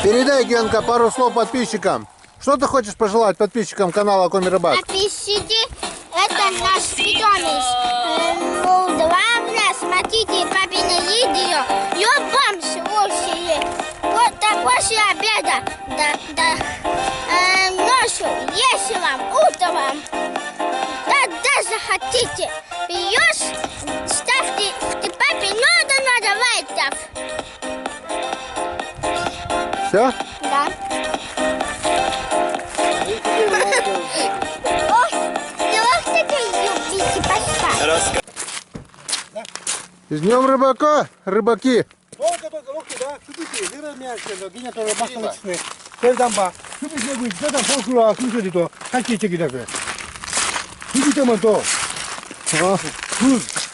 Передай, Генка, пару слов подписчикам. Что ты хочешь пожелать подписчикам канала Коми Рыбак? Подписчики, это наш питомец. Ну, главное, смотрите папины видео. Я вам слушаю. Вот после обеда, ночью, вечером, утром. Да, даже хотите. Пьешь, ставьте папе надо лайков. Все? Да. С днем рыбака, рыбаки!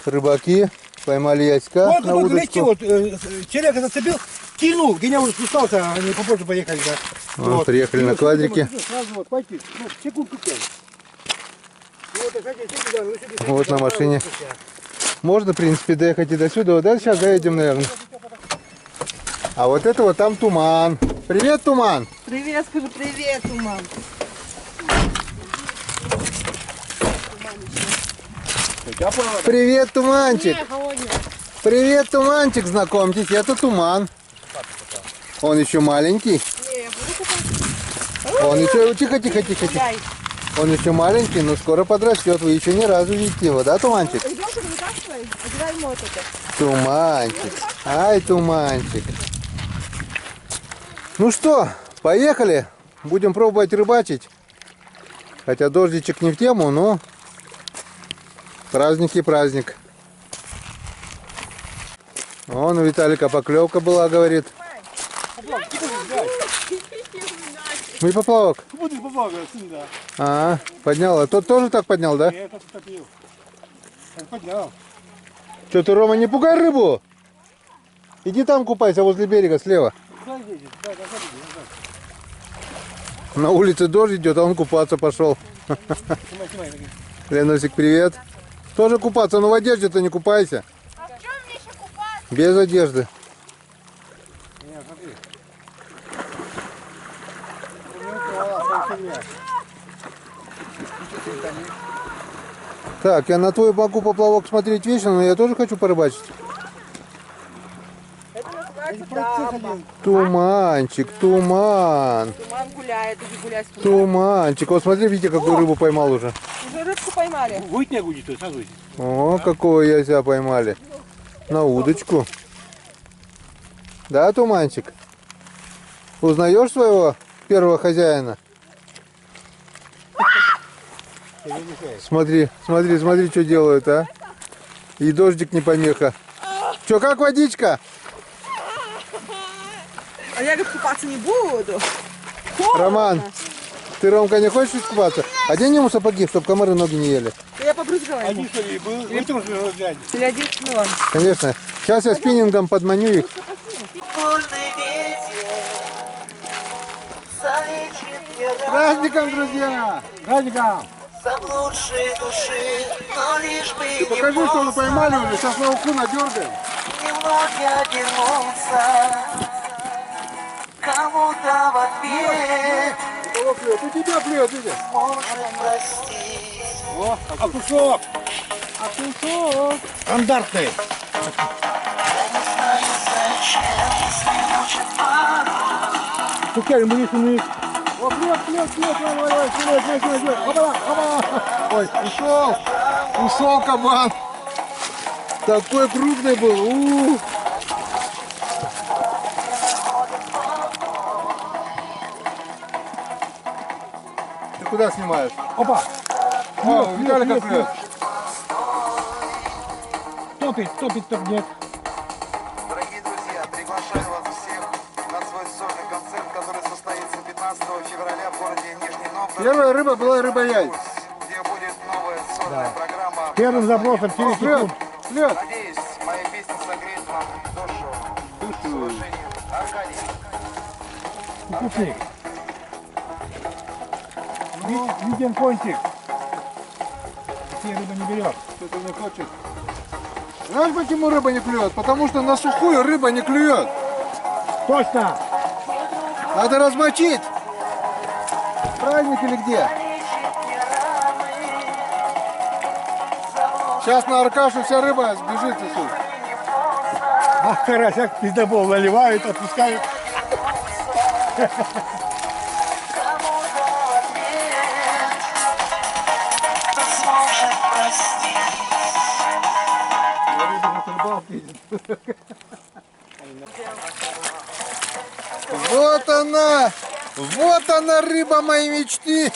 Рыбаки поймали яська на удочку. Челяка зацепил, кинул, Геня уже спускался, они попозже поехали. Вот, приехали на квадрике. Вот на машине. Можно, в принципе, доехать и до сюда. Да, сейчас доедем, наверное. А вот это вот там туман. Привет, туман! Привет, скажи привет, туман. Привет, туманчик! Привет, туманчик, знакомьтесь, это туман. Он еще маленький. Он еще... Тихо. Он еще маленький, но скоро подрастет. Вы еще ни разу видите его, да, туманчик? Туманчик. Ай, туманчик. Ну что, поехали. Будем пробовать рыбачить. Хотя дождичек не в тему, но праздник и праздник. Вон у Виталика поклевка была, говорит. Ну и поплавок. А, поднял. А тот тоже так поднял, да? Что ты, Рома, не пугай рыбу? Иди там купайся, возле берега, слева. На улице дождь идет, а он купаться пошел. Ленусик, привет. Тоже купаться, но в одежде-то не купайся. А в чем мне еще купаться? Без одежды. Так, я на твой могу поплавок смотреть вечно, но я тоже хочу порыбачить. Это называется дамба. Туманчик, туман. Туман гуляет, иди гулять. Туманчик. Вот смотри, видите, какую рыбу поймал уже. Уже рыбку поймали. О, какого яся поймали. На удочку. Да, туманчик? Узнаешь своего первого хозяина? Смотри, что делают, а? И дождик не помеха. Че, как водичка? А я, говорит, купаться не буду. Роман, ты, Ромка, не хочешь купаться? Одень ему сапоги, чтобы комары ноги не ели. Я побрызгала ему. Или один смылом. Конечно. Сейчас я спиннингом подманю их. С праздником, друзья! Праздником! Заблудшей души, но лишь бы Ты покажи, что мы поймали уже, сейчас на уху надергаем. немного обернуться кому-то в ответ. Кого клюет? У тебя клюет, видишь? Можем простить. О, окушок! Стандартный! Я не знаю, зачем смеючит порой. Пускай мы не. О, клюет, ой, ушел кабан. Такой крупный был. Ты куда снимаешь? Опа! О, видали, как клюет? Топит, нет. Дорогие друзья, приглашаю вас всех на свой сольный концерт, который состоится 15 февраля в городе Нижний Новгород. Первая рыба была рыба-яй. Где будет новая сольная программа. Первым забросом через секунд. Клюет. Надеюсь, моя песня согреет вам душу. С уважением, Аркадий. Кукушник. Виден кончик. Все рыба не берет. Что-то не хочет. Знаешь, почему рыба не клюет? Потому что на сухую рыба не клюет. Точно! Надо размочить. Праздник или где? Сейчас на Аркашу вся рыба сбежит отсюда. Ах, карасяк пиздобол наливают, отпускают. Вот она рыба моей мечты.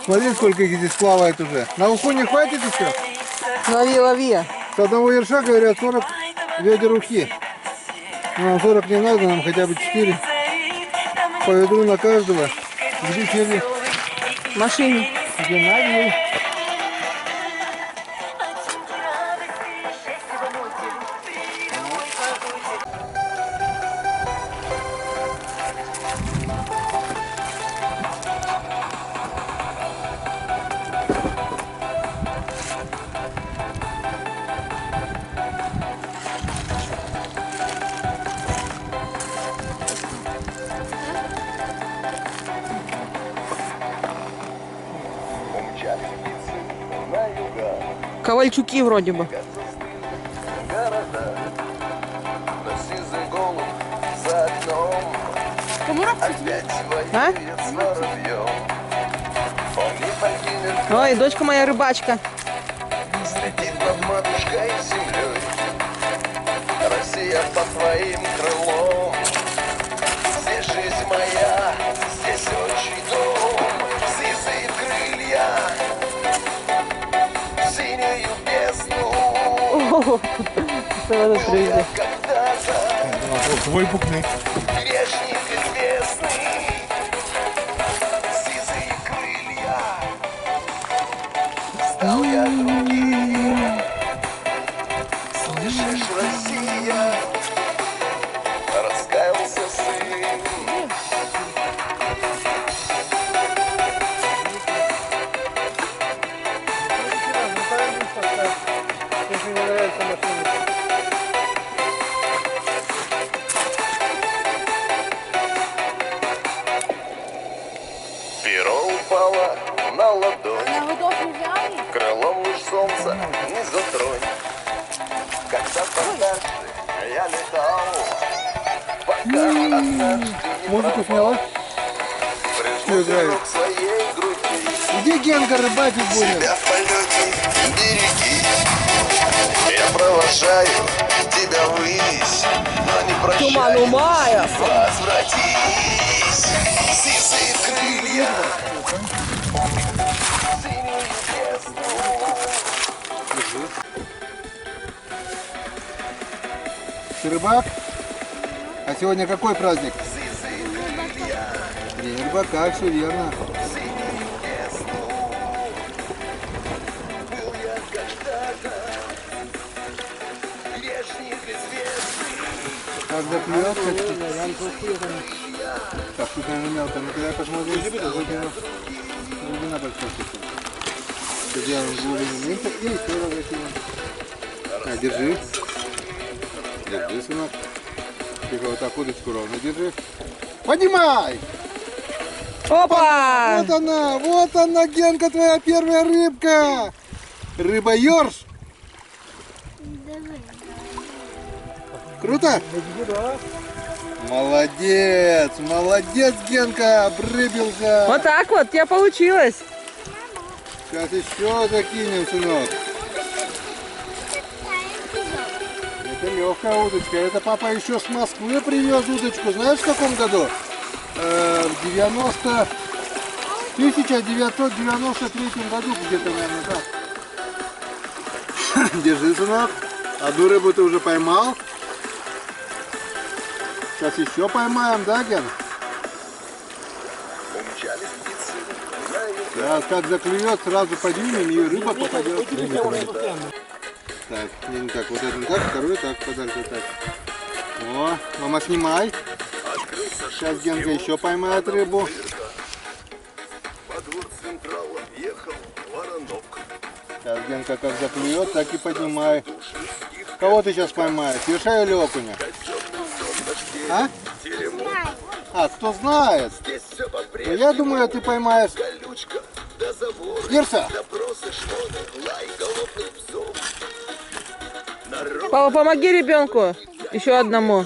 Смотри, сколько их здесь плавает уже. На уху не хватит еще? Лови, лови. С одного ерша, говорят, 40 ведер ухи. Нам 40 не надо, нам хотя бы 4. По ведру на каждого. Где черви? В машине. Геннадий. Ковальчуки вроде бы. А? Ой, дочка моя рыбачка. Следит над матушкой землей. Россия под твоим крылом. Здесь жизнь моя, здесь очень дом. Сизые крылья, синюю бездну. Был я когда-то Твой букны. грешник известный. Сизые крылья, стал я другим. Слышишь, Россия, раскаялся сын. Если не нравится машина. Перо упало на ладонь, крылом луч солнца не затронь. Когда-то дальше я летал, пока однажды не Музыку сняла? прижму играет? к своей груди. Где Генка рыбачить будет? Тебя в полете береги. Я провожаю тебя ввысь, но не прощай. Туман мая. Возвратись, сизые крылья. Синюю бездну. Ты рыбак? А сегодня какой праздник? День рыбака, все верно. Как заклюется? Так, тут, наверное, мелко. Ну, когда я посмотрю, глубина большая. Сделаем глубину меньше и еще раз закинем. А, держи. Держи, сынок. Тихо, вот так удочку ровно держи. Поднимай! Опа! Вот она, Генка, твоя первая рыбка! Рыба-ёрш! Круто? Молодец, молодец, Генка, обрыбился. Вот так вот, у тебя получилось. Сейчас еще закинем, сынок. Это легкая удочка. Это папа еще с Москвы привез удочку. Знаешь, в каком году? В 1993 году, где-то, наверное, так. Держи, сынок. Одну рыбу ты уже поймал. Сейчас еще поймаем, да, Ген? Да, как заклюет, сразу поднимем, и рыба попадет. Так, не так, вот это так, второй так, подальше так. О, мама, снимай. Сейчас Генка еще поймает рыбу. Сейчас Генка как заклюет, так и поднимай. Кого ты сейчас поймаешь? Ерша или окуня? А? А, кто знает? Здесь все Ну, по-прежнему. я думаю, ты поймаешь Колючка, до забора. Ирса. Допросы, шмоты, лай голодных псов. Народ Папа, помоги ребенку. Еще одному.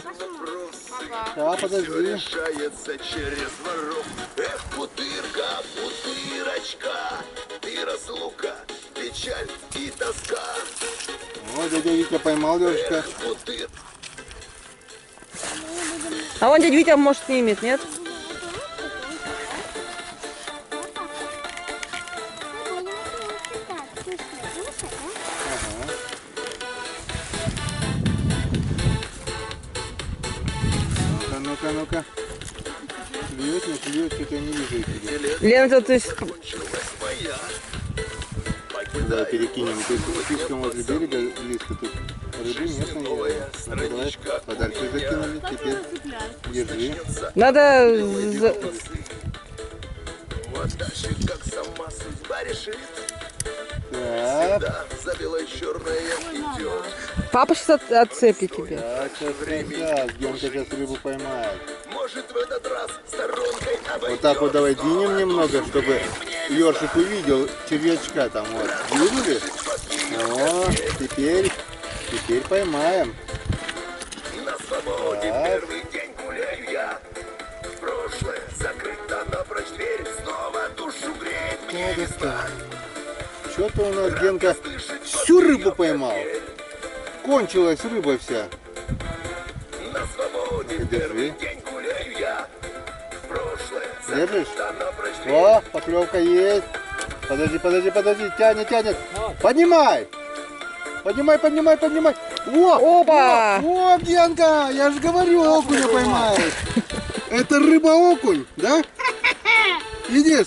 Да, подожди. решается через воров. Эх, путырка, путырочка, ты разлука, печаль и тоска. Вот дядя Витя поймал ёршика. Путыр. А вон дядя Витя, может, снимет, нет? Ну-ка, ну-ка, ну-ка. Клюет, не клюет, что-то я не вижу их. Лена, то есть... Давай перекинем. Тут слишком возле берега близко, тут рыбы нет, наверное. Ну, давай подальше закинули, теперь держи. Надо... Вот дальше, как сама судьба решит. Так, Да, за белой черное идет. Папа сейчас отцепит тебе. так, сейчас, Генка сейчас рыбу поймает. Может, в этот раз сторонкой обойдет. Вот так вот давай двинем немного, чтобы ёршик увидел червячка там вот. Видели? О, теперь поймаем. На свободе Так. первый день гуляю я. Прошлое закрыто напрочь дверь. Снова душу греет мне весна. Что-то у нас Генка всю рыбу поймал. Кончилась рыба вся. На свободе Держи. первый день гуляю я. Прошлое Держишь? закрыто напрочь дверь. О, поклевка есть. Подожди, подожди, подожди. Тянет. Поднимай. Поднимай. О, Опа! О, Генка, я же говорю, окуня поймаешь. Это рыба-окунь, да? Видишь?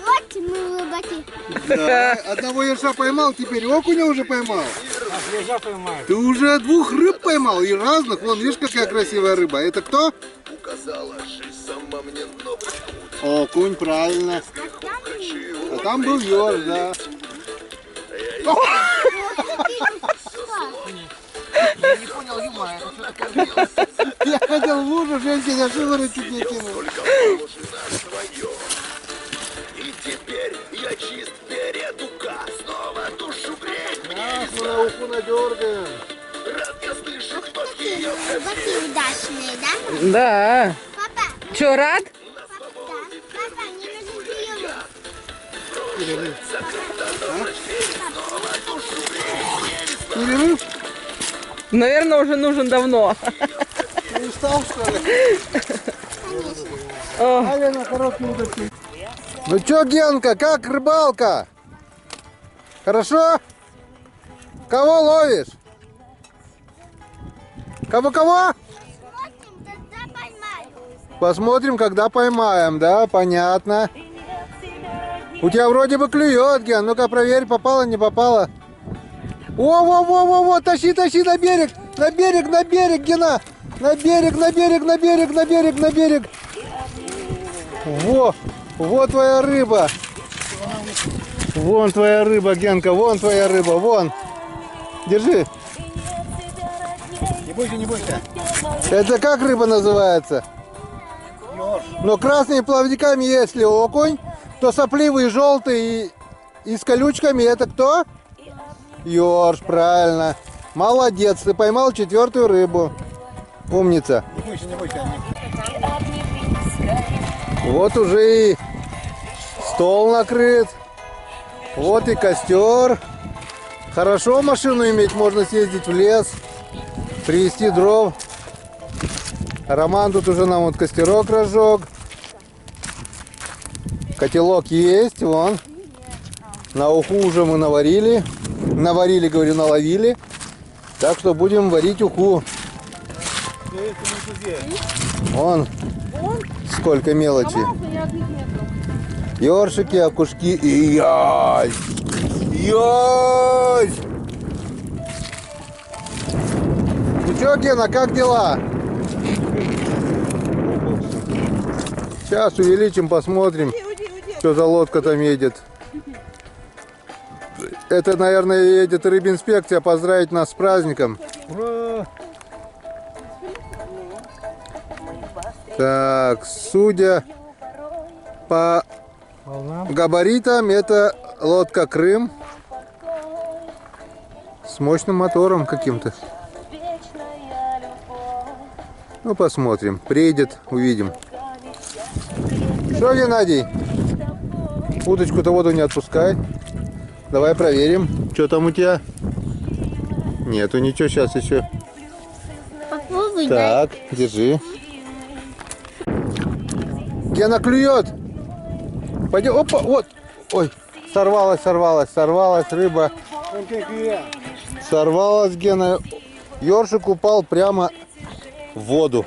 Вот мы рыбаки. Да. Одного ерша поймал, теперь окуня уже поймал. Ежа поймаю. Ты уже 2 рыб поймал и разных. Вон, видишь, какая красивая рыба. Это кто? Указала жизнь сама мне новый путь. Окунь, правильно. А там был ерш, да. Я хотел в лужу, Женька, за шиворот чуть не кинул. Только положено свое. И теперь я чист перед УК. Снова душу греет мне Мы на уху надергаем. рад я слышу, кто ее Рыбаки удачные, да? Да. Папа, Че, рад? папа, не нужен прием. Перерыв? Наверное, уже нужен давно. Ты устал, что ли? О, А я на короткий удочку. Ну чё, Генка, как рыбалка? Хорошо? Кого ловишь? Кого? Смотрим, тогда поймаю. Посмотрим, когда поймаем, да? Понятно. У тебя вроде бы клюет, Ген. Ну-ка проверь, попало, не попало. Во, тащи на берег, Гена. На берег. Вот твоя рыба. Вон твоя рыба, Генка, вон твоя рыба, вон. Держи. Не бойся. Это как рыба называется? Но красными плавниками, если окунь, то сопливый, желтый и с колючками это кто? Ёрш, правильно. Молодец, ты поймал 4-ю рыбу. Умница. Не бойся. Вот уже и стол накрыт. Вот и костер. Хорошо машину иметь, можно съездить в лес, привезти дров. Роман тут уже нам вот костерок разжег. Котелок есть, вон. На уху уже мы наварили. Наловили. Так что будем варить уху. Вон сколько мелочи. Ёршики, окушки и ясь. Ну чё, Гена, как дела? Сейчас увеличим, посмотрим, что за лодка там едет. Это, наверное, едет рыбинспекция поздравить нас с праздником. Ура! Так, судя по Волна. габаритам, это лодка Крым с мощным мотором каким-то. Ну, посмотрим. Приедет, увидим. Что, Геннадий? Удочку-то воду не отпускай. Давай проверим. Что там у тебя? Нету ничего, сейчас еще. Попробуй, дай. Так, держи. Гена клюет. Пойдем. Опа, вот. Ой, сорвалась рыба. Сорвалась, Гена. Ёршик упал прямо в воду.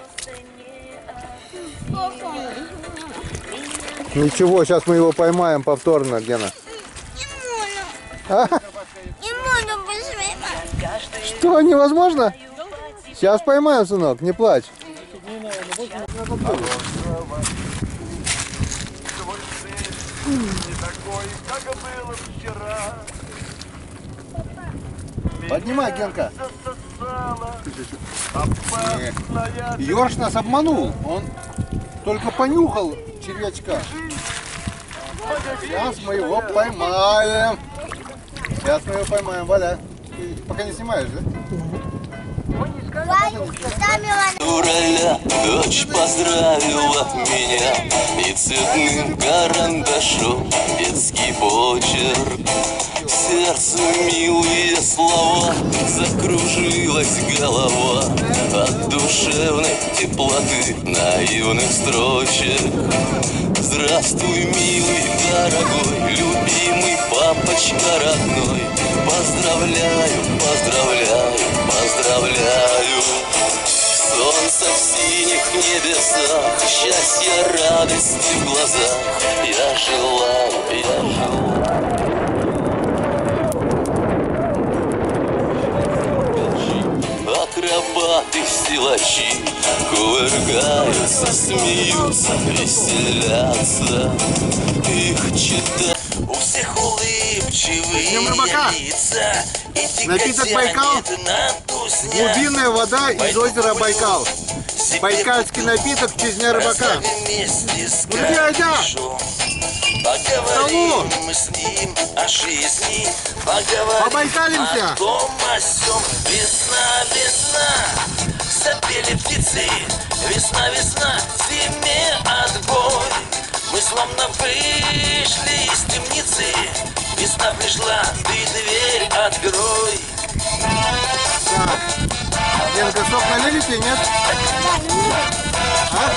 Ничего, сейчас мы его поймаем повторно, Гена. А? Не можно быстрее. Что, невозможно? Сейчас поймаем, сынок, не плачь. Поднимай, Генка. Ёрш нас обманул. Он только понюхал червячка. Сейчас мы его поймаем. Валя. Ты пока не снимаешь, да? Февраля дочь поздравила меня и цветным карандашом детский почерк. Сердцу милые слова, закружилась голова от душевной теплоты наивных строчек. Здравствуй, милый, дорогой, любимый папочка родной. Поздравляю, поздравляю, поздравляю. Солнце в синих небесах, счастье, радости в глазах. Я желаю. Акробаты, силачи кувыркаются, смеются, веселятся. Их читают. У всех улыбчивые лица. Напиток Байкал. Глубинная вода из озера Байкал. Байкальский напиток в честь Дня рыбака. Друзья, Поговорим мы с ним о жизни, поговорим побайкалимся. о том, о сём. Весна, весна, запели птицы. Весна, весна, зиме отбой. Мы словно вышли из темницы. Весна пришла, ты дверь открой. Так. Генка, сок налили тебе, нет? А?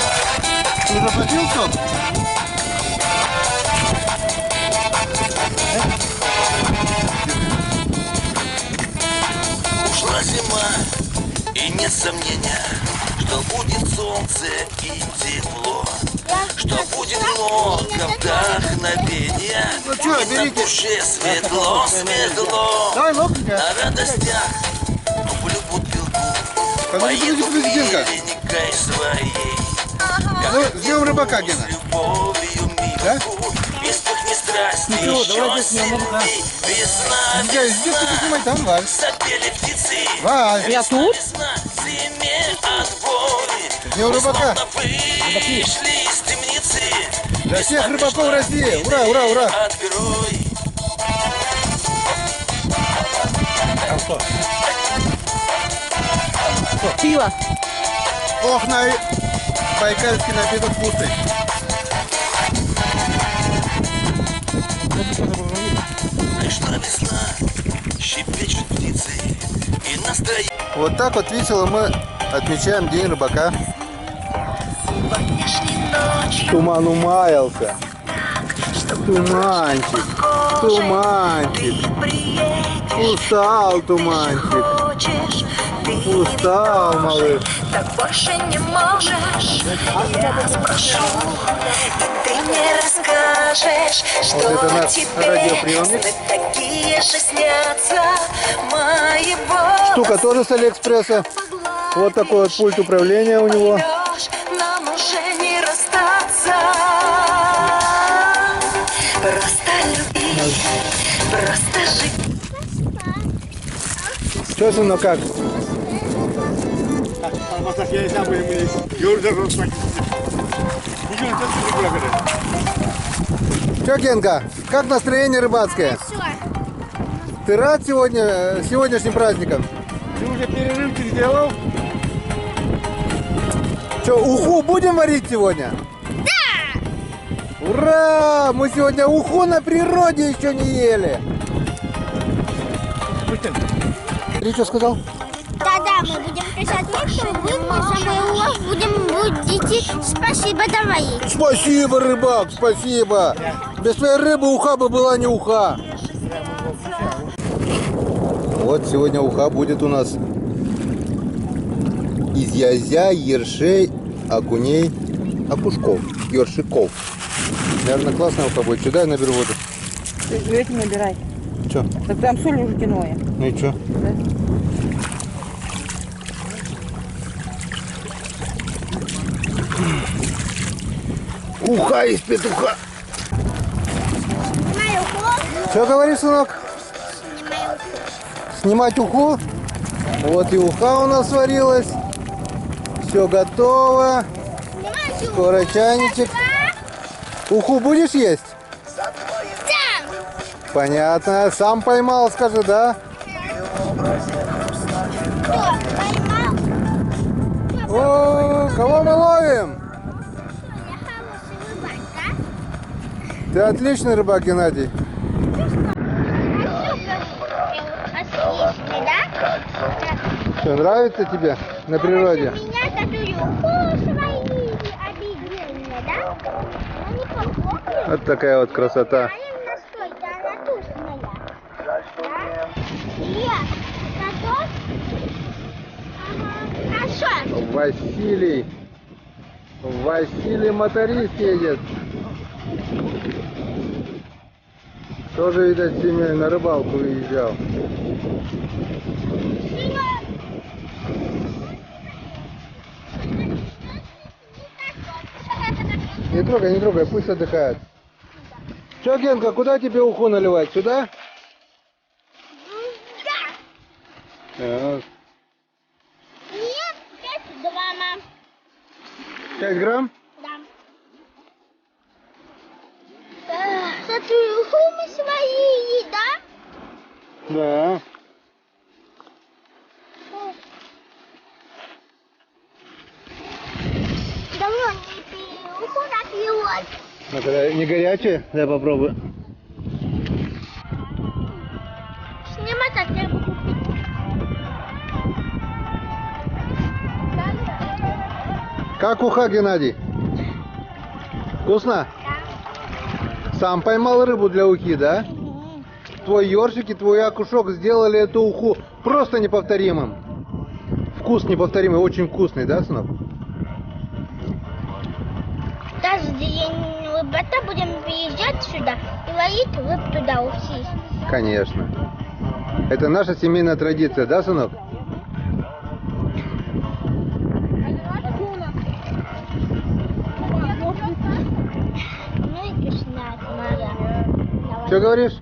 Ты заплатил сок? Ушла зима, и нет сомнения, что будет солнце и тепло, что будет много вдохновения. Ну что, и на берите. душе светло, светло. Давай, лопника. На радостях куплю бутылку, поеду Генка. клиникой своей. Ну, с днем рыбака, Гена. С любовью Да? милку, без пыхни страсти, Ну, еще давай снимем, да. сильней. Весна, Здесь ты снимай там, Валь. запели птицы. Валь, Я тут? Весна, зиме отбой. с днем рыбака. Вышли из темницы. Для всех рыбаков России. Ура, ура, ура. Открой. Пиво. Ох, на байкальский напиток вкусный. Пришла весна, щебечут птицы. И настроение. Вот так вот весело мы отмечаем День рыбака. Туман умаялся. Туманчик, туманчик. Устал туманчик. Устал, малыш. Так больше не можешь, я спрошу, и ты мне расскажешь, что Вот это наш тебе радиоприемник. сны такие же снятся моего. Штука тоже с Алиэкспресса. Вот такой вот пульт управления у него. Нам уже не расстаться. Просто любить, просто жить. Что, сынок, как? Я не знаю, мы Юрий Че, Генка, как настроение рыбацкое? Все. Ты рад сегодняшним праздником? Ты уже перерыв ты сделал? Че, уху будем варить сегодня? Да! Ура! Мы сегодня уху на природе еще не ели. Ты что сказал? Да-да, мы будем писать лекцию, вы мне самый улов будете спасибо говорить. Спасибо, рыбак, спасибо. Без твоей рыбы уха бы была не уха. Вот сегодня уха будет у нас из язя, ершей, окуней, окушков, ершиков. Наверное, классная уха будет. Сюда я наберу воду. Этим набирай. Че? Так там соль уже кинуя. Ну и че? Да. Уха из петуха. Снимаю уху. Что говоришь, сынок? Снимаю уху. Снимать уху. Вот и уха у нас сварилась. Все готово. Снимаю Скоро чайничек. Уху будешь есть? Да! Понятно. Сам поймал, скажи, да? Кто? Поймал? О, кого мы ловим? Я хороший рыбак, да? Ты отличный рыбак, Геннадий. Отличный, да? Что, нравится тебе на природе? Меня такую уху свои обидели, да? Ну не похоже. Вот такая вот красота. Настойка, она вкусная. Да? Илья, готов? Ага. Хорошо. Василий моторист едет. Тоже, видать, с семьей на рыбалку уезжал. Не трогай, пусть отдыхает. Че, Генка, куда тебе уху наливать? Сюда? Да. Так. Нет, 5 граммов. 5 грамм? Да. Такую уху мы свои, да? Да. Давно не пил, уху напилась. Это не горячая? Дай попробую. Снимать хотя бы купить. Как уха, Геннадий? Вкусно? Сам поймал рыбу для ухи, да? Твой ёршик и твой окушок сделали эту уху просто неповторимым. Вкус неповторимый, очень вкусный, да, сынок? Каждый день ребята будем приезжать сюда и ловить рыб туда ухи. Конечно. Это наша семейная традиция, да, сынок? Ну и вкусная моя. Что говоришь?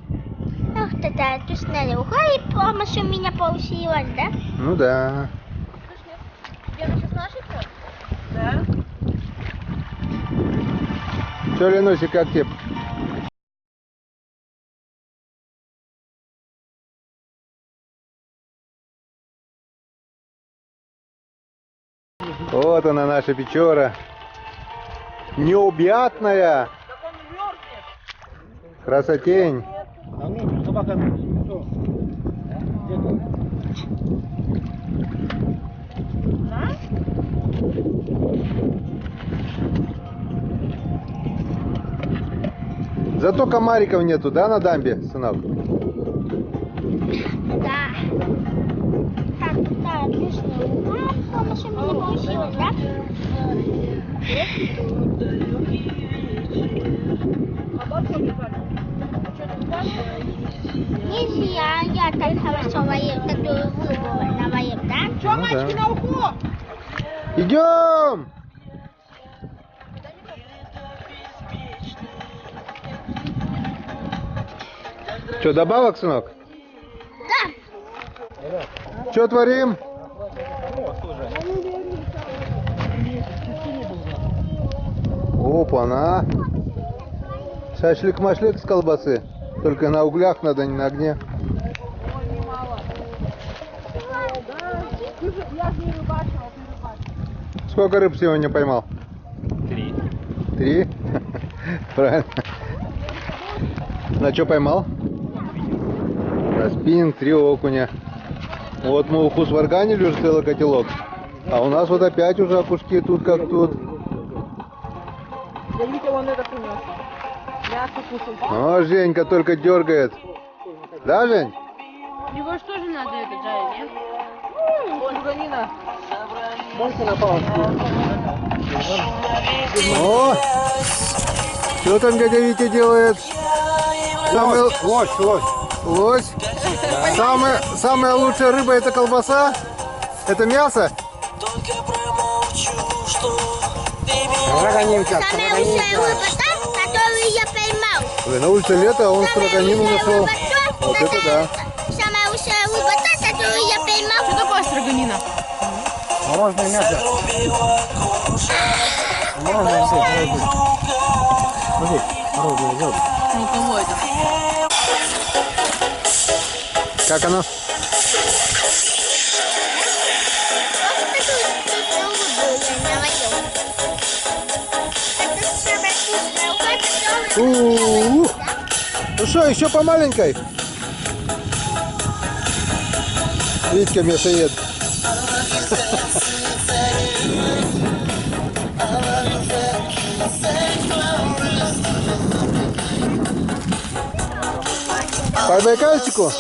Ах, такая вкусная уха и помощь у меня получилась, да? Ну да. Что, Ленусик, как тебе? Вот она, наша печора. Необъятная. Красотень. А ну, собака, что? Зато комариков нету, да, на дамбе, сынок? Да. Так, да, отлично. А, помощь у меня получилась, да? Если я так хорошо ловил, такую рыбу наловил, да? Что, мальчики, на уху? Идем! Что, добавок, сынок? Да. Что творим? Опа-на. Шашлык-машлык с колбасы. Только на углях надо, не на огне. Сколько рыб сегодня поймал? 3. 3? Правильно. На что поймал? На спиннинг 3 окуня. Вот мы уху сварганили уже целый котелок. А у нас вот опять уже окушки тут как тут. Да Витя вон это принес. Мясо кушал. О, Женька только дергает. Да, Жень? Его же тоже надо это жарить, нет? Строганина. О! Что там дядя Витя делает? Лось. Лось? Самая лучшая рыба — это колбаса? Это мясо? Строганинка. Самая лучшая рыба та, которую я поймал. Ой, на улице лето, а он строганину нашел. Вот это да. Самая лучшая рыба та, которую я поймал. Что такое строганина? Мороженое мясо. Мороженое мясо. Смотри, мороженое идет. Ну кого это? Как оно? У-у-у. Ну что, еще по маленькой? Витька мясоед. По байкальчику?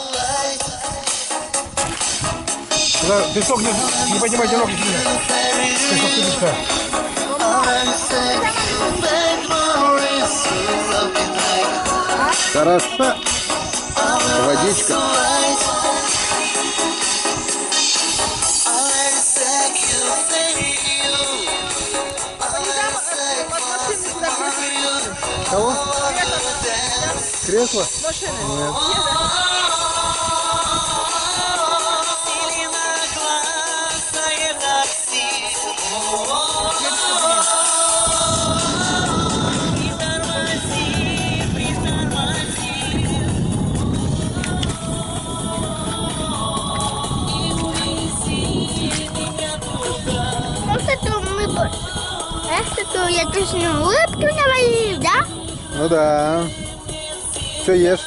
Песок не поднимайте ноги сильно. Песок садится. Хорошо. Водичка. Кого? Кресло? Нет. Что я точно улыбку навалил, да? Ну да. Что ешь?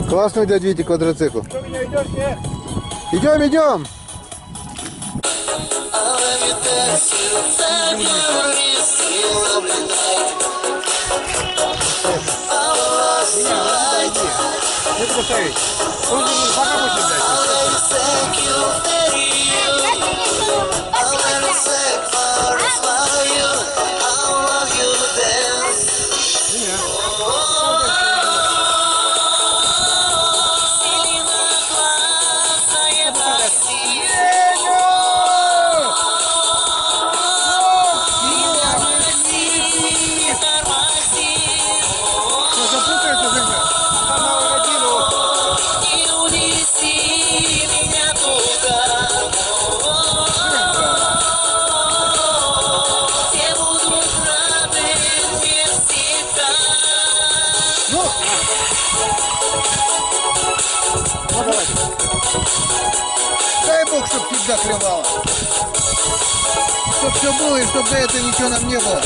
Классный дядя Витя квадроцикл. Идем. Это поставить. Он же пока будет дать. Дай Бог, чтоб всегда клевало. Чтоб все было и чтоб до этого ничего нам не было.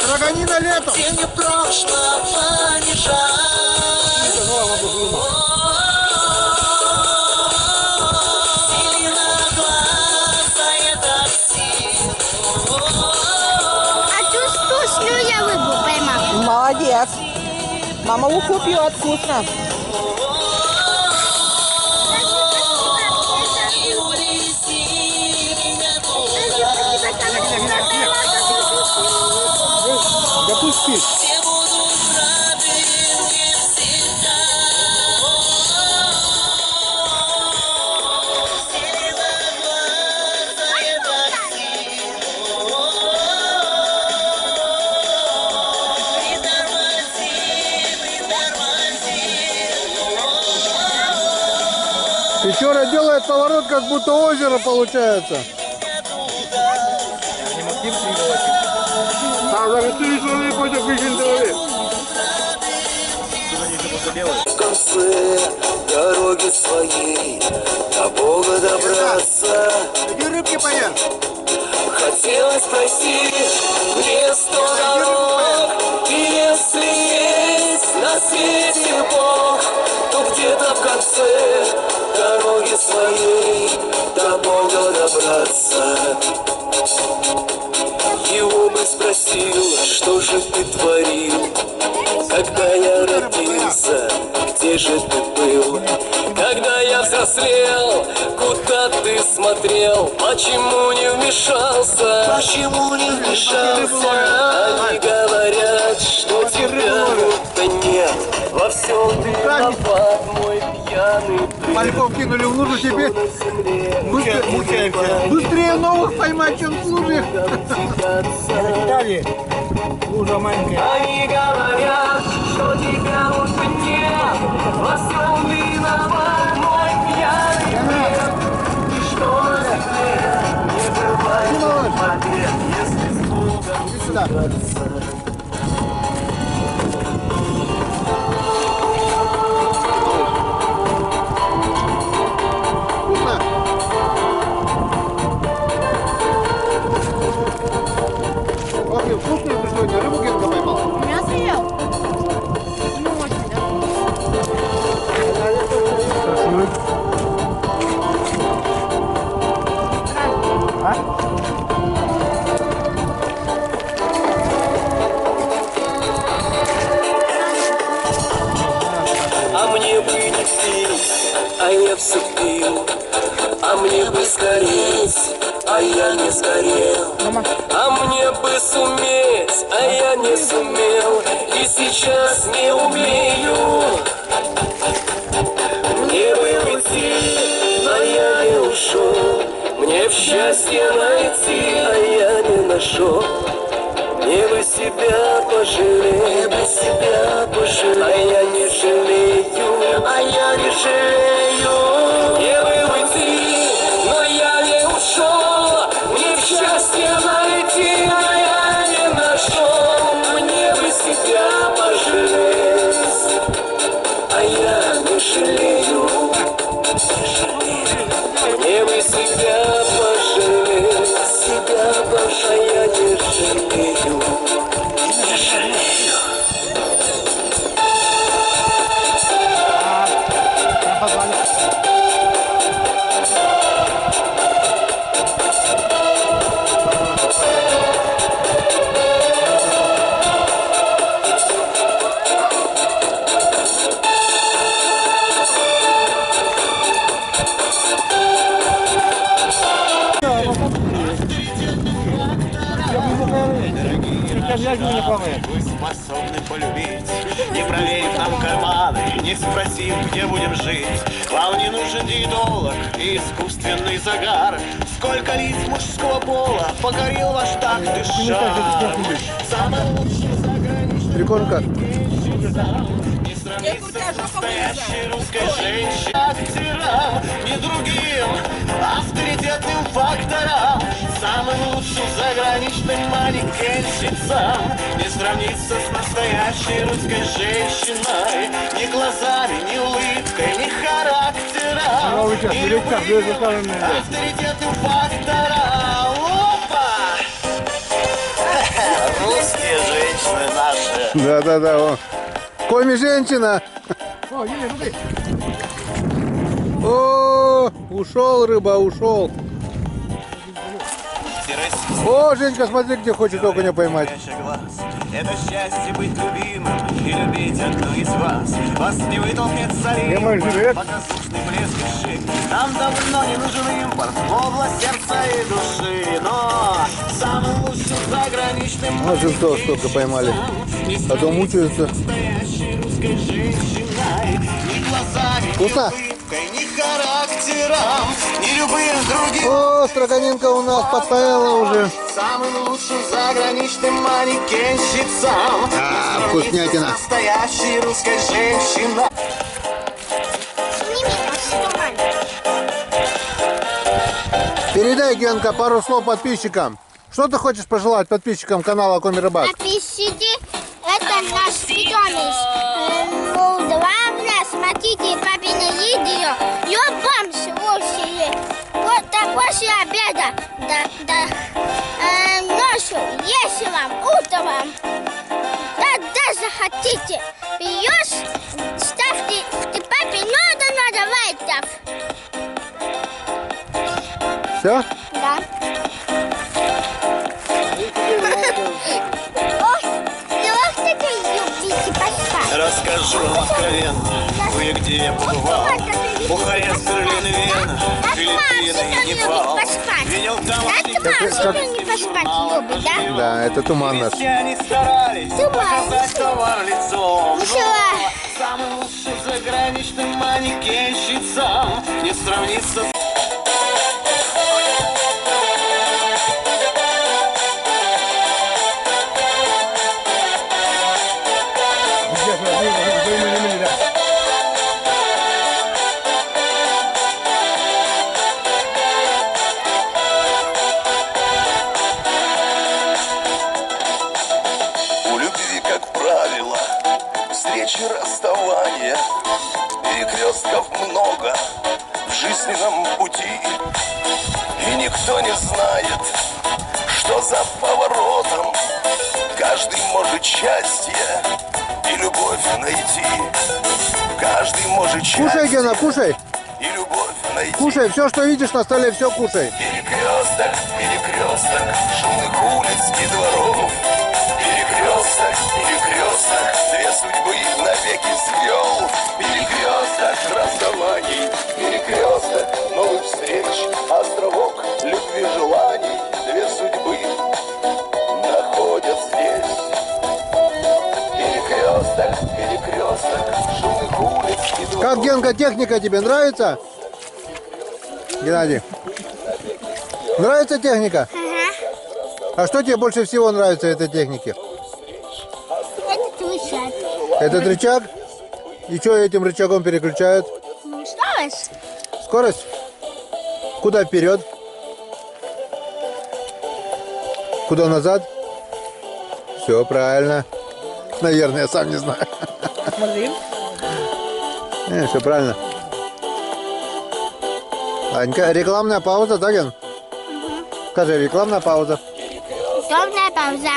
Строганина летом. Тени прошлого не жаль. Сильно глаза такси. А тут вкусную я рыбу поймал. Молодец. Мама уху пьет вкусно. Да пусть спит. Все будут рады мне Печора делает поворот, как будто озеро получается. В конце дороги своей до Бога добраться. Иди рыбки поешь. Хотелось спросить, где 100 дорог, и если есть на свете Бог, то где-то в конце дороги своей до Бога добраться. Его бы спросил, что же ты творил, когда я родился, где же ты был? Когда я взрослел, куда ты смотрел? Почему не вмешался? Почему не вмешался? Они говорят, что тебя будто нет. Во всем ты виноват, мой пьяный ты. Мальков кинули в лужу тебе. Быстрее новых поймать, чем в луже. Виталий, лужа маленькая. Они говорят, что тебя будто нет. Во всем виноват мой пьяный ты. И что на земле не бывает побед, если с Богом драться. Вкусную ты сегодня рыбу Генка поймал? Мясо ел? Ну, очень, да. А мне бы не пить, а я все пил. А мне бы сгореть, а я не сгорел. А мне бы суметь, а я не сумел. И сейчас не умею. Мне бы уйти, а я не ушел. Мне в счастье найти, а я не нашел. Мне бы себя пожалеть, а я не жалею, а я не жалею. Мне бы уйти, но я не ушел. Мне в счастье найти, а я не нашел. Мне бы себя пожалеть, а я не жалею. Мне бы себя пожалеть, а я не жалею. Вы способны полюбить, не проверив нам карманы, не спросив, где будем жить. Вам не нужен диетолог и искусственный загар. Сколько лиц мужского пола покорил ваш такт и шарм. Самый лучший заграничный Прикольно. не сравнится с настоящей русской женщиной. Актерам, не другим авторитетным факторам. Самым лучшим заграничным манекенщицам не сравниться с настоящей русской женщиной. Ни глазами, ни улыбкой, ни характером. Ни любым авторитетным факторам. Опа! Русские женщины наши. Да. О. Коми женщина. О, ушел рыба, ушел. О, Женька, смотри, где хочет окуня поймать. Это счастье быть любимым и любить одну из вас. Вас не вытолкнет солим, показушный блеск и шик. Нам давно не нужен импорт в область сердца и души. Но самым лучшим заграничным Жильцов столько поймали. А то мучаются. настоящей русской женщиной. Ни глазами, Вкусно? ни улыбкой, ни характером, ни любым другим. О, Строганинка у нас подставила уже. Самым лучшим заграничным манекенщицам. Вкуснятина. Настоящей русской женщиной. Сними, поснимай. Передай, Генка, пару слов подписчикам. Что ты хочешь пожелать подписчикам канала Коми Рыбак? Подписчики, это наш питомец. Ну, главное, смотрите папины видео. Любом случае. Вот после обеда, ночью, вечером, утром. Когда захотите. Пьешь, ставьте папе много лайков. Все? Да. Расскажу вам откровенно, кое-где я побывал. Бухарест, Берлин и Вена, Филиппины и Непал. Видел там не поспать любит, да? Да, это туман наш. Они старались показать товар лицом. Самым лучшим заграничным манекенщицам не сравнится. Встречи, расставания, перекрестков много в жизненном пути. И никто не знает, что за поворотом каждый может счастье и любовь найти. Каждый может счастье. Кушай, Гена, кушай. И любовь найти. Кушай, все, что видишь на столе, все кушай. Перекресток, перекресток шумных улиц и дворов. Перекресток, перекресток, две судьбы навеки свел. Перекресток расставаний, перекресток новых встреч, островок любви желаний, две судьбы находят здесь. Перекресток, перекресток шумных улиц и дворов. Как, Генка, техника тебе нравится? Геннадий, нравится техника? А что тебе больше всего нравится в этой технике? Это рычаг. Этот рычаг? И что этим рычагом переключают? Скорость. Скорость? Куда вперед? Куда назад? Все правильно. Наверное, я сам не знаю. Смотри. Все правильно. Анька, рекламная пауза, да, Ген? Скажи, рекламная пауза. Рекламная пауза.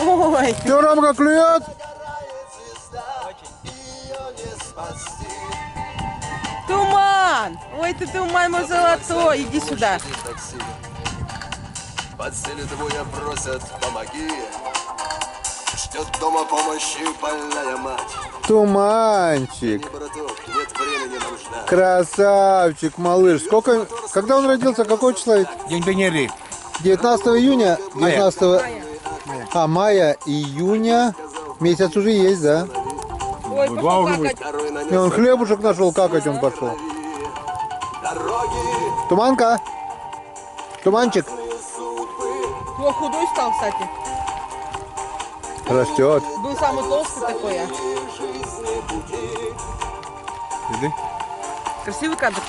Ой, Все, Ромка клюет? туман! Ой, ты туман мой золотой! Иди сюда. Постели двое просят, помоги. Ждет дома помощи больная мать. Туманчик. Браток, нет времени нам ждать. Красавчик, малыш. Сколько... Когда он родился? Какое число? День Пионерии. 19 июня? 19 мая, июня. Месяц уже есть, да? Ой, Два пошел уже какать. Порой на И он хлебушек нашел, какать он пошел. дороги. Туманка? Туманчик? О, худой стал, кстати. Растет. Был самый толстый такой, а. Иди. Красивый кадр.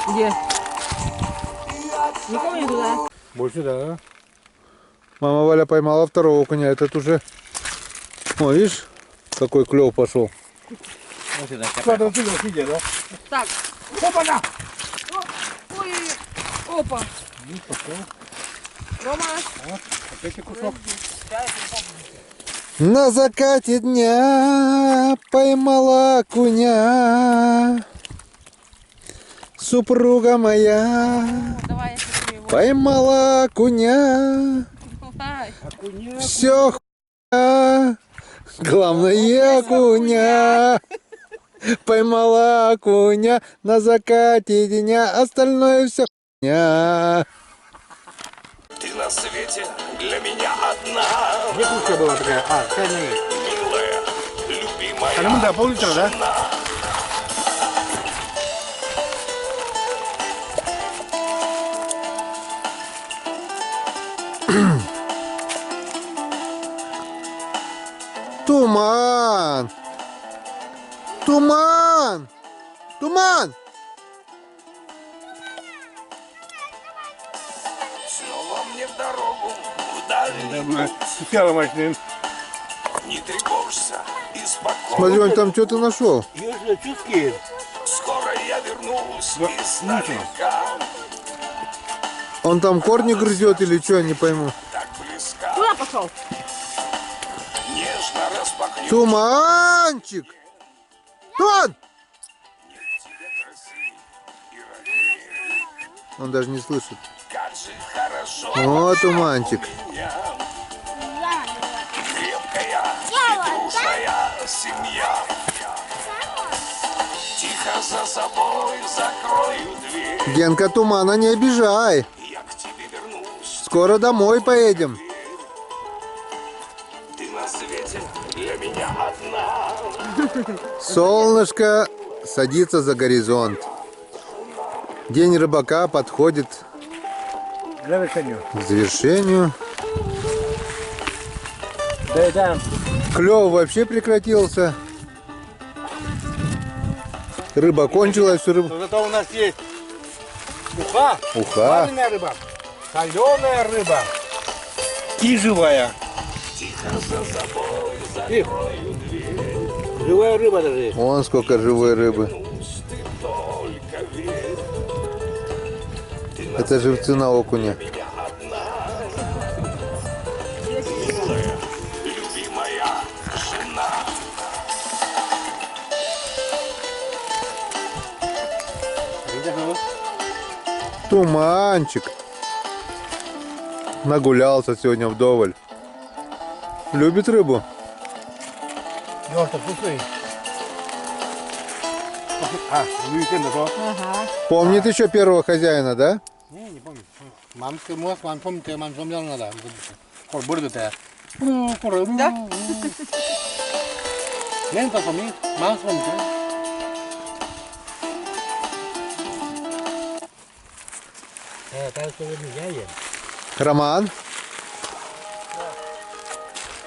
Где? Никого не туда. Больше, да. Мама Валя поймала второго коня. Этот уже... О, видишь, какой клев пошел. Надо отсюда сидеть, да? Так. Опа-на! Ой, опа. Рома. Опять кусок. На закате дня поймала куня супруга моя. Давай, я хочу его. Поймала куня. Давай. Все хуйня. Главное куня. Поймала куня на закате дня. Остальное все хуйня. Ты на свете для меня одна. Где кушка была такая? А, такая не есть. Милая, любимая. А, ну да, пол-литра, да? Туман! Туман! Туман! Снова мне в дорогу, вдали. Сначала мощным. Не тревожься и спокойно. Смотри, он там что-то нашел. Южно чувствует. Скоро я вернусь издалека. Он там корни грызет или что, не пойму. Так близко. Куда пошел? Нежно распахнешь. Туманчик! Тон! Он даже не слышит. Как же хорошо. О, туманчик. Крепкая и дружная семья. Тихо за собой закрою дверь. Генка, тумана не обижай. Я к тебе вернусь. Скоро домой поедем. Ты на свете для меня одна. Солнышко садится за горизонт. День рыбака подходит к завершению. Да. Клев вообще прекратился. Рыба кончилась. Зато у нас есть уха. Уха. Соленая рыба. Соленая рыба. И живая. И живая рыба даже. Вон сколько живой рыбы. Это живцы на окуня. Любимая жена. Туманчик. Нагулялся сегодня вдоволь. Любит рыбу. Лёша, вкусный. Уикенд нашел. Помнит еще первого хозяина, да? Не помню. Мамка, мам, помните, мам зомлял надо. Бурдата. Да? Не помню. Мам помнит. Роман?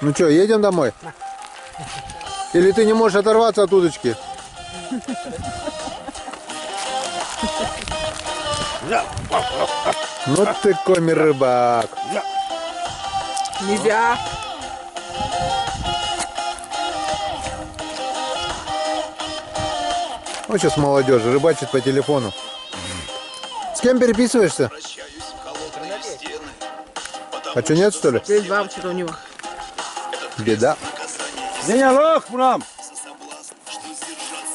Ну что, едем домой? Или ты не можешь оторваться от удочки? Ну ты коми-рыбак. Нельзя. Ну сейчас молодежь рыбачит по телефону. С кем переписываешься? А что, нет, что ли? Здесь бабочка у него. Беда. Женя, лох к нам.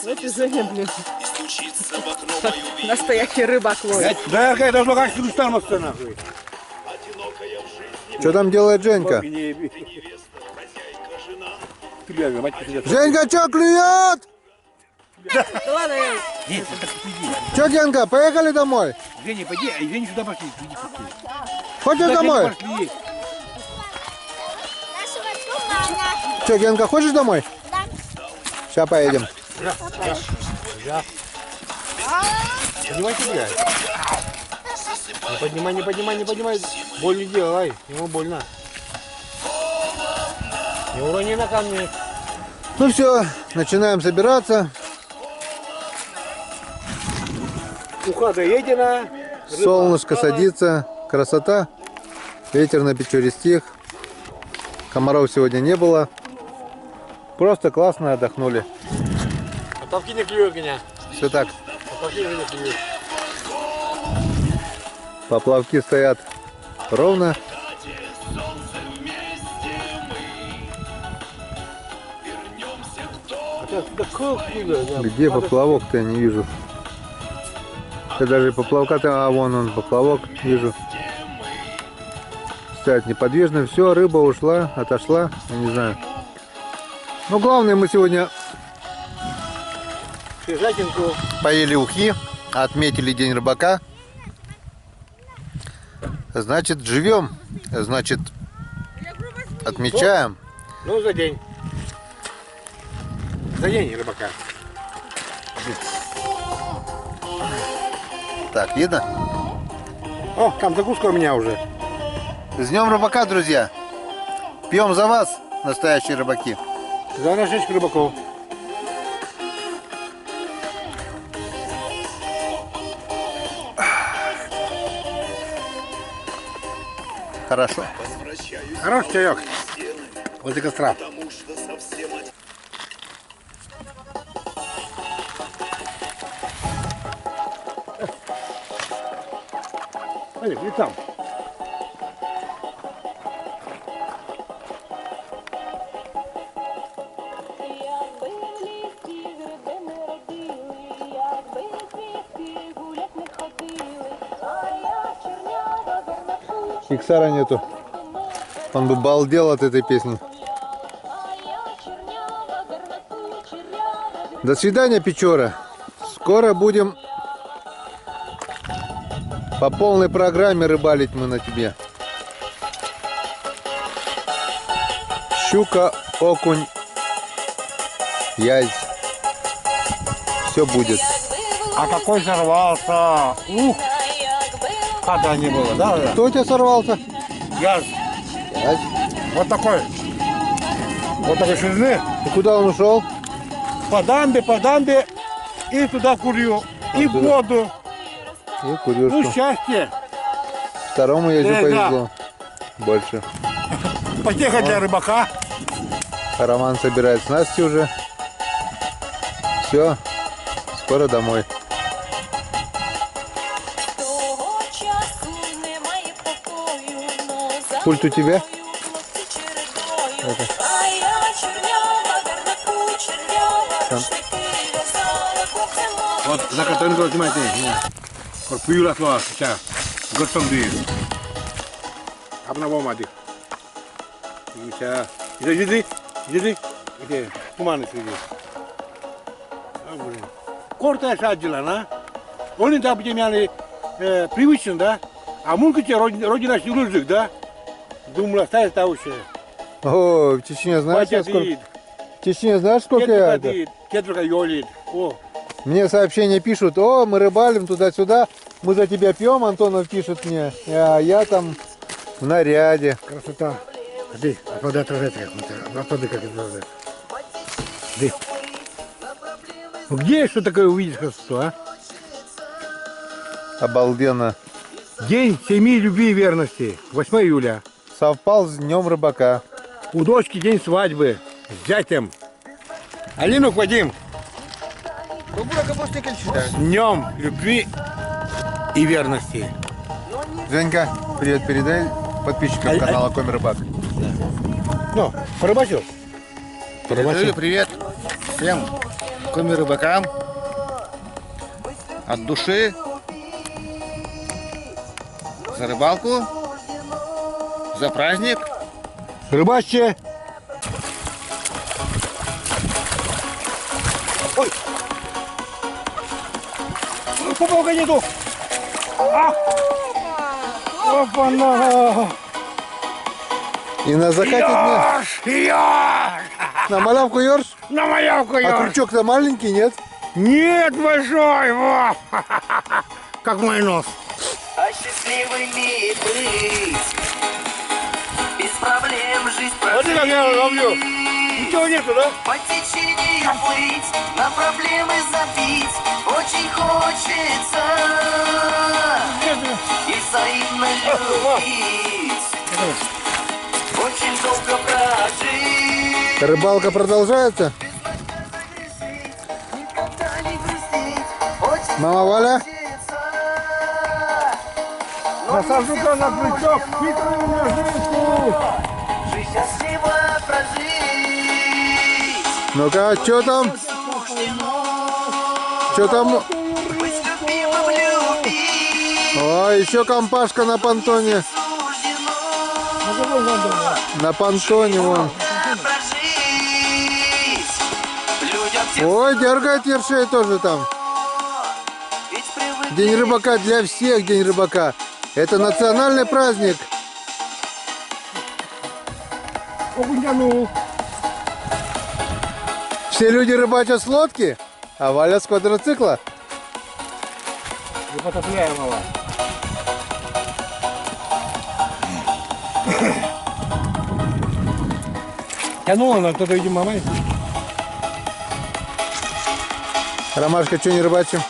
Вот и Женя, блин. Настоящий рыбак ловит. Да, какая должна как хрусталь мосты нахуй. Что там делает Женька? Женька, что клюет? Да ладно, я... Что, Генка, поехали домой? Женя, пойди, Женя сюда пошли. Хочешь домой? Нашего тумана. Что, Генка, хочешь домой? Да. Сейчас поедем. Поднимайте, блядь. Не поднимай. Боль не делай, ему больно. Не урони на камни. Ну все, начинаем собираться. Уха доедена. Солнышко садится, красота. Ветер на Печоре стих. Комаров сегодня не было. Просто классно отдохнули. Поплавки не клюют меня. Все так. Поплавки не клюют. Поплавки стоят ровно. Где поплавок-то я не вижу. Я даже поплавка-то, а вон он, поплавок вижу. Стоят неподвижно, все, рыба ушла, отошла, я не знаю. Но главное, мы сегодня поели ухи, отметили День рыбака. Значит, живем, значит, отмечаем. Ну, за день. За день рыбака. Так, видно? О, там закуска у меня уже. С Днем рыбака, друзья! Пьем за вас, настоящие рыбаки. За наших рыбаков. Хорошо. Хороший чаек. Возле костра. Смотри, и там. Иксара нету. Он бы балдел от этой песни. До свидания, Печора. Скоро будем по полной программе рыбалить мы на тебе. Щука, окунь, язь. Все будет. А какой сорвался. Ух! Когда не было, да? Кто у тебя сорвался? Язь. Язь. Вот такой. Вот такой ширины. И куда он ушел? По дамбе. И туда курю. И в воду. И Ну, курюшку. счастье. Второму язю Да. повезло. Больше. Потеха для рыбака. Роман собирает снасти уже. Все. Скоро домой. Пульт у тебя? Это. Там. Вот за которым вы снимаете. Вот пьюла слова сейчас. Готов дыр. Обновом один. Сейчас. Иди. Где? Туманы среди. А, блин. Корта шаджила, на? Он не там, где меня привычен, да? А мулька тебе родина силужик, да? Думала, ставит тауши. О, в Чечне знаешь, сколько? В Чечне знаешь, сколько я это? Кетрука ёлит. О. Мне сообщения пишут: о, мы рыбалим туда-сюда, мы за тебя пьем, Антонов пишет мне, а я там в наряде. Красота. Иди, оплоды отражать, оплоды как отражать. Иди. Ну где что такое увидишь красоту, а? Обалденно. День семьи, любви и верности. 8 июля. Совпал с днем рыбака. У дочки день свадьбы. С зятем. Алинук Вадим. С днем любви и верности. Женька, привет передай подписчикам канала Коми Рыбак. Ну, порыбачил? Передаю привет всем Коми Рыбакам. От души. За рыбалку. За праздник. Рыбачьте. Ой. Попалка нету. А! Опа-на! И на закате дня. Ёрш! На малявку ёрш? На малявку А ёрш! крючок-то маленький, нет? Нет, большой! Во! Как мой нос. А счастливыми быть, без проблем жизнь Вот и как я ловлю. Ничего нету, да? по течению плыть, на проблемы забить очень хочется и взаимно любить, очень долго прожить. Рыбалка продолжается? Мама Валя? Насажу-ка на крючок хитрую ножницу. Жизнь счастливо прожить. Ну-ка, что там? Что там? Быть любимым любить. О, еще компашка на понтоне. На понтоне вон. Ой, дергает ершей тоже там. День рыбака для всех, День рыбака. Это национальный праздник. Все люди рыбачат с лодки, а Валя с квадроцикла. Непотопляемого. Тянула на кто-то, видимо, мамой. Ромашка, что не рыбачим?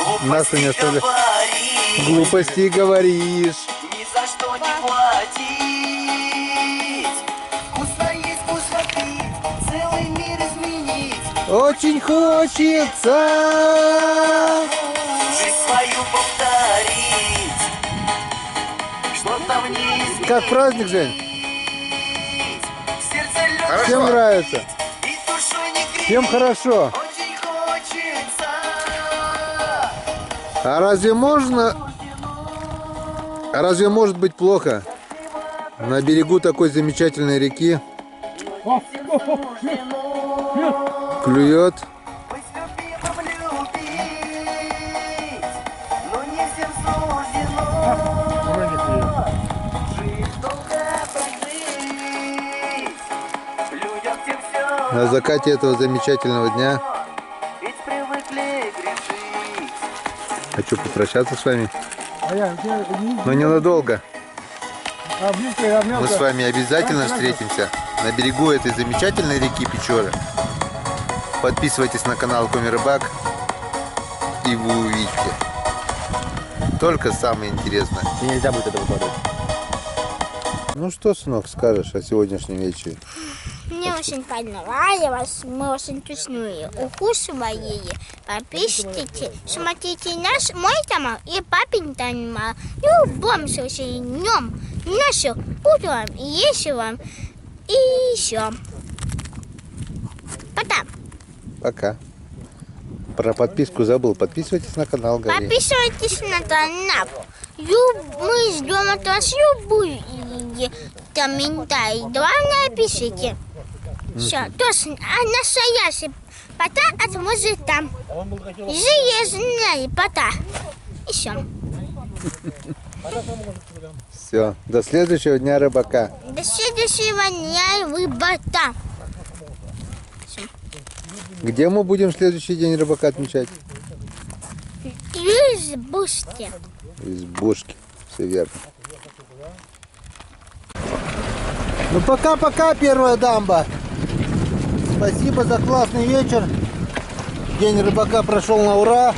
Глубокий Настя, не оставляй. говоришь, Глупости говоришь. ни за что не платить. Вкусно есть, вкусно пить, целый мир изменить. Очень хочется. Жизнь свою повторить, что-то в ней изменить. Как праздник, Жень? В сердце лед Всем нравится. и душой не греть. Всем хорошо. Очень хочется. А разве может быть плохо? На берегу такой замечательной реки клюет Быть любимым любить, но не всем суждено. Жизнь долго прожить, людям всем все. на закате этого замечательного дня. Ведь привыкли грешить. Хочу попрощаться с вами, А я, но ненадолго. близко, Мы с вами обязательно встретимся на берегу этой замечательной реки Печоры. Подписывайтесь на канал Коми Рыбак, и вы увидите только самое интересное. И нельзя будет это выкладывать. Ну что, сынок, скажешь о сегодняшнем вечере? Мне очень понравилось. Мы очень вкусные укусывали. Подписывайтесь, смотрите мой канал и папин канал. Любом случае днем, ночью, утром, вечером и еще. Пока. Пока. Про подписку забыл. Подписывайтесь на канал, говори. Подписывайтесь на канал. Мы ждем от вас любые комментарии. Главное, пишите. Все, точно. А настоящий пота от мужика. Железный пота. И все. Все. До следующего дня рыбака. До следующего дня рыбака. Где мы будем следующий день рыбака отмечать? Избушки. Избушки. Все верно. Ну пока-пока, первая дамба. Спасибо за классный вечер. День рыбака прошел на ура.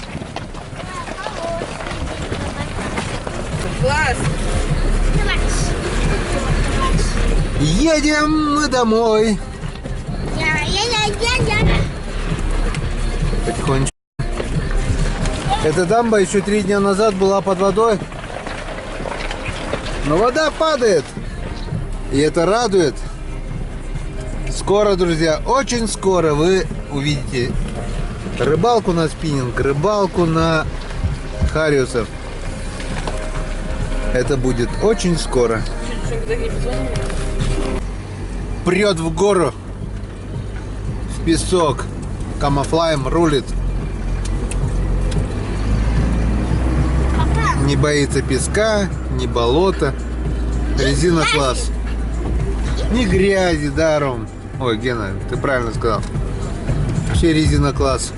Класс. Едем мы домой. Потихонечку. Эта дамба еще 3 дня назад была под водой. Но вода падает. И это радует. Скоро, друзья, очень скоро вы увидите рыбалку на спиннинг, рыбалку на хариусов. Это будет очень скоро. Прет в гору, в песок. Камафлайм рулит. Не боится песка, ни болота. Резина класс. Ни грязи, да, Ром? Ой, Гена, ты правильно сказал. Вообще резина класс.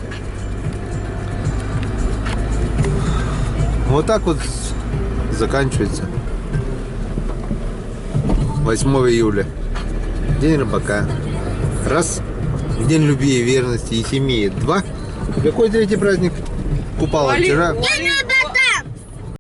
Вот так вот заканчивается 8 июля. День рыбака. Раз. День любви и верности и семьи. 2. Какой третий праздник? Купала вчера. День